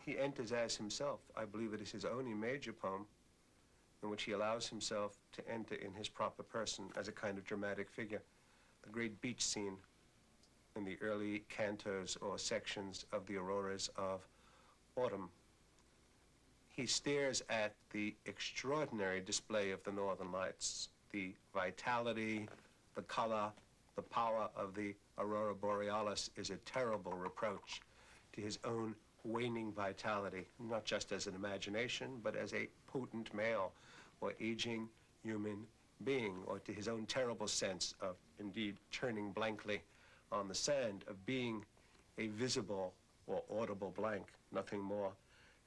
he enters as himself. I believe it is his only major poem in which he allows himself to enter in his proper person as a kind of dramatic figure. The great beach scene in the early cantos or sections of the Auroras of Autumn. He stares at the extraordinary display of the northern lights, the vitality, the color, the power of the Aurora Borealis is a terrible reproach to his own waning vitality, not just as an imagination, but as a potent male or aging human being, or to his own terrible sense of indeed turning blankly on the sand, of being a visible or audible blank, nothing more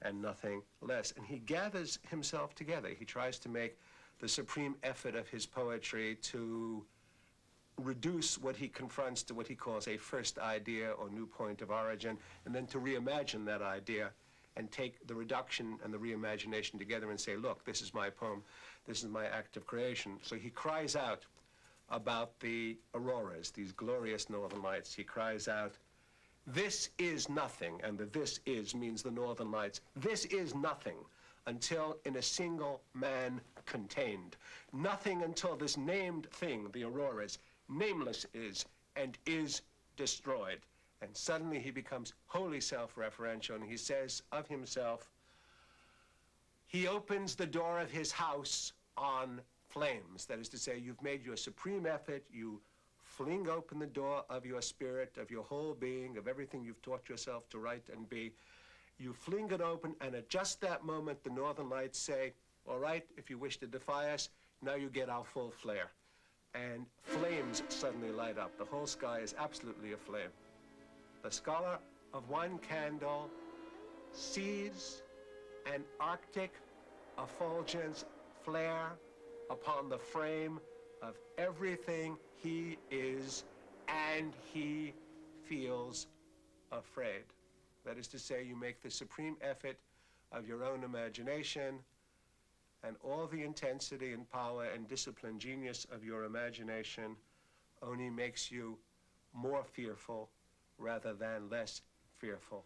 and nothing less. And he gathers himself together. He tries to make the supreme effort of his poetry to reduce what he confronts to what he calls a first idea or new point of origin, and then to reimagine that idea and take the reduction and the reimagination together and say, look, this is my poem, this is my act of creation. So he cries out about the auroras, these glorious northern lights. He cries out, this is nothing, and the this is means the northern lights. This is nothing until in a single man contained. Nothing until this named thing, the auroras, nameless is and is destroyed. And suddenly he becomes wholly self-referential, and he says of himself, he opens the door of his house on flames. That is to say, you've made your supreme effort, you fling open the door of your spirit, of your whole being, of everything you've taught yourself to write and be. You fling it open, and at just that moment, the northern lights say, all right, if you wish to defy us, now you get our full flare. And flames suddenly light up. The whole sky is absolutely aflame. The scholar of one candle sees an Arctic effulgence flare upon the frame of everything he is, and he feels afraid. That is to say, you make the supreme effort of your own imagination, and all the intensity and power and discipline, genius of your imagination only makes you more fearful rather than less fearful.